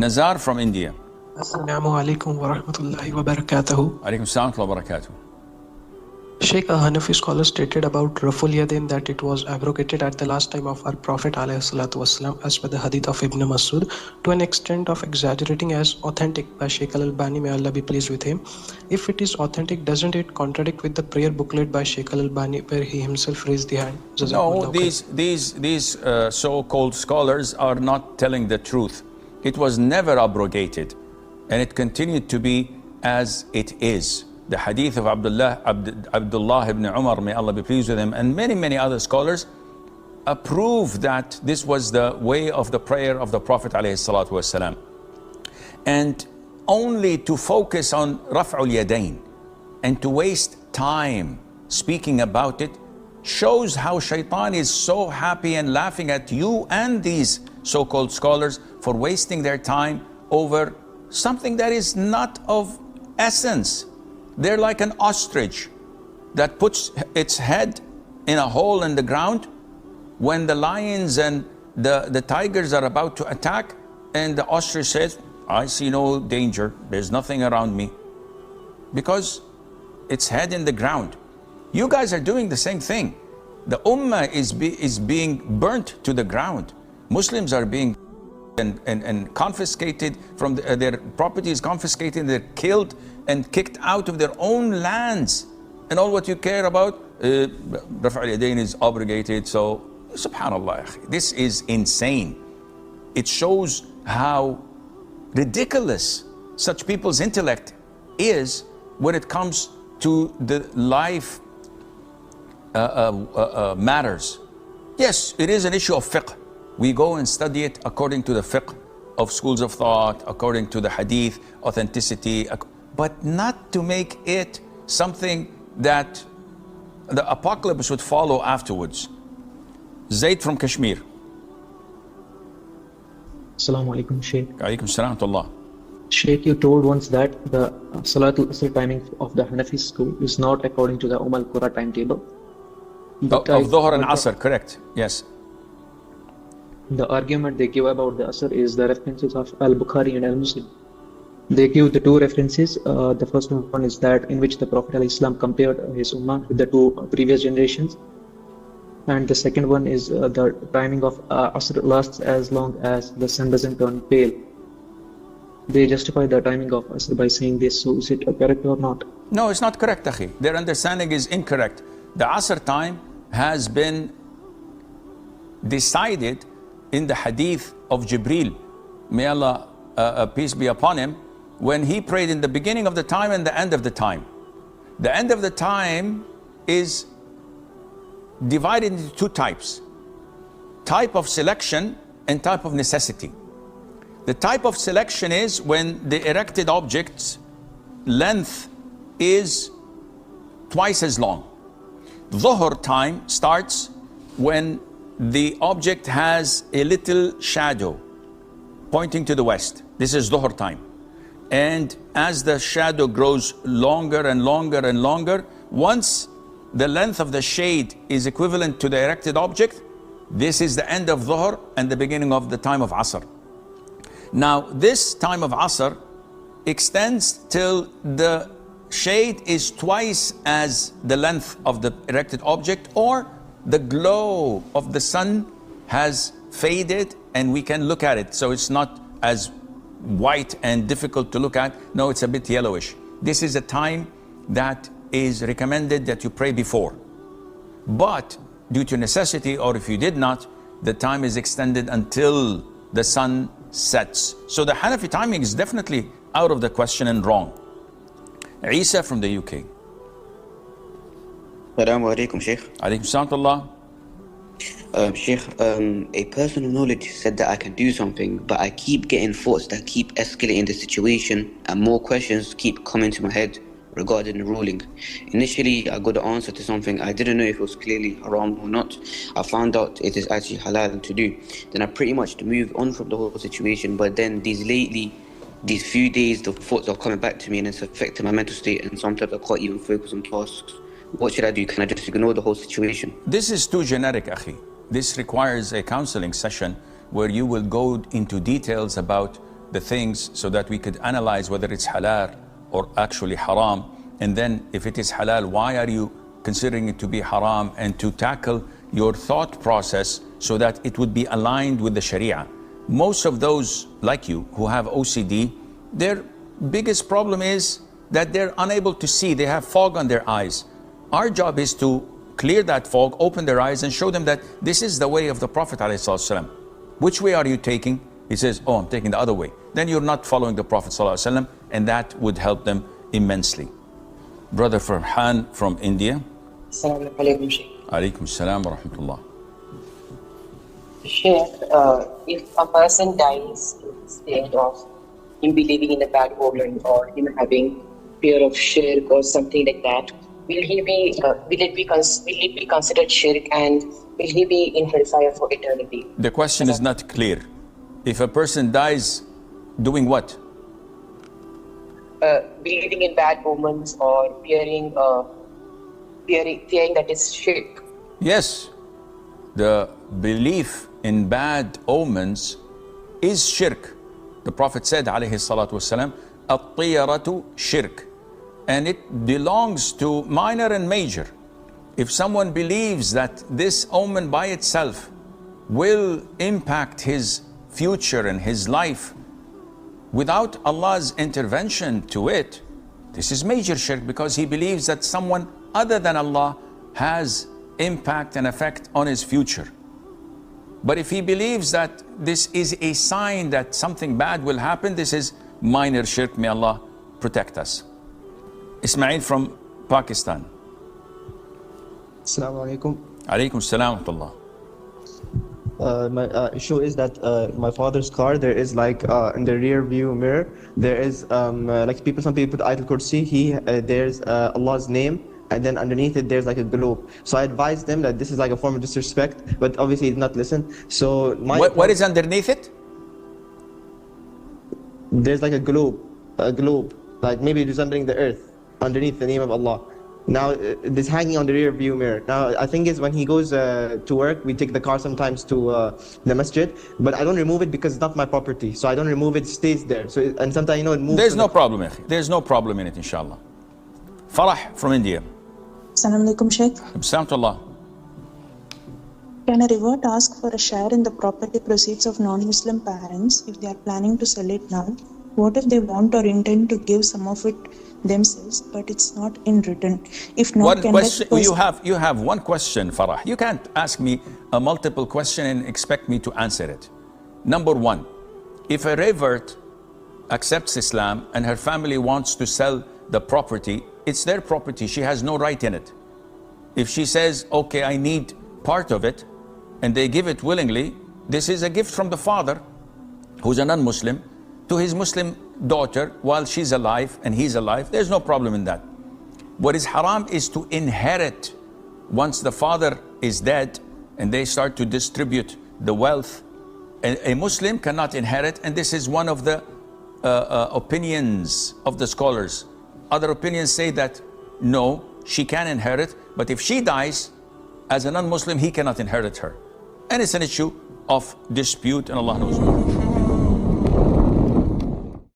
Nazar from India. Assalamu alaikum wa rahmatullahi wa barakatuhu. Alaikum salam wa barakatuh. Sheikh, a Hanafi scholar stated about Raful-yadin that it was abrogated at the last time of our Prophet ﷺ, as per the hadith of Ibn Masud, to an extent of exaggerating as authentic by Sheikh Al-Albani, may Allah be pleased with him. If it is authentic, doesn't it contradict with the prayer booklet by Sheikh Al-Albani where he himself raised the hand? No, these so-called scholars are not telling the truth. It was never abrogated, and it continued to be as it is. The hadith of Abdullah ibn Umar, may Allah be pleased with him, and many other scholars approve that this was the way of the prayer of the Prophet ﷺ. And only to focus on Raful-yadin and to waste time speaking about it shows how shaitan is so happy and laughing at you and these so-called scholars for wasting their time over something that is not of essence. They're like an ostrich that puts its head in a hole in the ground when the lions and the tigers are about to attack, and the ostrich says, I see no danger, there's nothing around me, because its head in the ground. You guys are doing the same thing. The ummah is being burnt to the ground. Muslims are being and confiscated from their property is confiscated, they're killed and kicked out of their own lands, and all what you care about, Raful-yadin is abrogated. So subhanallah, this is insane. It shows how ridiculous such people's intellect is when it comes to the life matters. Yes, it is an issue of fiqh. We go and study it according to the fiqh of schools of thought, according to the hadith, authenticity, but not to make it something that the apocalypse would follow afterwards. Zayd from Kashmir. Assalamu alaikum, Sheikh. Alaikum salam wa rahmatullah. Sheikh, you told once that the Salatul Asr timing of the Hanafi school is not according to the Qura timetable. Of Dhuhr and Asr, correct, yes. The argument they give about the Asr is the references of Al-Bukhari and Al-Muslim. They give the two references. The first one is that in which the Prophet ﷺ compared his ummah with the two previous generations. And the second one is the timing of Asr lasts as long as the sun doesn't turn pale. They justify the timing of Asr by saying this. So is it correct or not? No, it's not correct, Akhi. Their understanding is incorrect. The Asr time has been decided in the hadith of Jibreel, may Allah peace be upon him, when he prayed in the beginning of the time and the end of the time. The end of the time is divided into two types: type of selection and type of necessity. The type of selection is when the erected object's length is twice as long. Dhuhr time starts when the object has a little shadow pointing to the west. This is Dhuhr time. And as the shadow grows longer and longer and longer, once the length of the shade is equivalent to the erected object, this is the end of Dhuhr and the beginning of the time of Asr. Now, this time of Asr extends till the shade is twice as the length of the erected object, or the glow of the sun has faded and we can look at it. So it's not as white and difficult to look at. No, it's a bit yellowish. This is a time that is recommended that you pray before. But due to necessity, or if you did not, the time is extended until the sun sets. So the Hanafi timing is definitely out of the question and wrong. Isa from the UK. Assalamu alaikum, Sheikh. Alaikum salam. Sheikh, a person of knowledge said that I can do something, but I keep getting thoughts that keep escalating the situation, and more questions keep coming to my head regarding the ruling. Initially, I got the answer to something. I didn't know if it was clearly haram or not. I found out it is actually halal to do. Then I pretty much moved on from the whole situation, but then these few days, the thoughts are coming back to me, and it's affecting my mental state, and sometimes I can't even focus on tasks. What should I do? Can I just ignore the whole situation? This is too generic, Akhi. This requires a counseling session where you will go into details about the things so that we could analyze whether it's halal or actually haram. And then if it is halal, why are you considering it to be haram? And to tackle your thought process so that it would be aligned with the Sharia. Most of those like you who have OCD, their biggest problem is that they're unable to see. They have fog on their eyes. Our job is to clear that fog, open their eyes, and show them that this is the way of the Prophet ﷺ. Which way are you taking? He says, oh, I'm taking the other way. Then you're not following the Prophet ﷺ, and that would help them immensely. Brother Farhan from India. Assalamu alaikum, Sheikh. Alaikum salam wa rahmatullah. Sheikh, if a person dies in the state of him believing in a bad omen or him having fear of shirk or something like that, will it be considered shirk, and will he be in hellfire for eternity? The question is not clear. If a person dies doing what? Believing in bad omens or fearing that is shirk. Yes, the belief in bad omens is shirk. The Prophet said, alayhi salatu wasalam, at-tiyaratu shirk. And it belongs to minor and major. If someone believes that this omen by itself will impact his future and his life without Allah's intervention to it, this is major shirk, because he believes that someone other than Allah has impact and effect on his future. But if he believes that this is a sign that something bad will happen, this is minor shirk. May Allah protect us. Ismail from Pakistan. Assalamu alaikum. Alaikum salam wa rahmatullah. My issue is that my father's car, there is like in the rear view mirror, there is like some people put Ayatul Kursi, there's Allah's name, and then underneath it there's like a globe. So I advised them that this is like a form of disrespect, but obviously he did not listen. So what is underneath it? There's like a globe, like maybe resembling the earth, underneath the name of Allah. Now, this hanging on the rear view mirror. Now, I think is when he goes to work, we take the car sometimes to the masjid, but I don't remove it because it's not my property. So I don't remove it, it stays there. So, and sometimes, you know, it moves. There's no problem, akhi. There's no problem in it, inshallah. Farah from India. Assalamu alaikum, Sheikh. Bismillah. Can a revert ask for a share in the property proceeds of non-Muslim parents if they are planning to sell it now? What if they want or intend to give some of it themselves, but it's not in written? If not, One can question, that you have one question, Farah. You can't ask me a multiple question and expect me to answer it. Number one, if a revert accepts Islam and her family wants to sell the property, it's their property. She has no right in it. If she says, okay, I need part of it, and they give it willingly, this is a gift from the father, who's a non-Muslim, to his Muslim daughter while she's alive and he's alive. There's no problem in that. What is haram is to inherit once the father is dead and they start to distribute the wealth. A Muslim cannot inherit, and this is one of the opinions of the scholars. Other opinions say that no, she can inherit, but if she dies as a non-Muslim, he cannot inherit her. And it's an issue of dispute, and Allah knows more.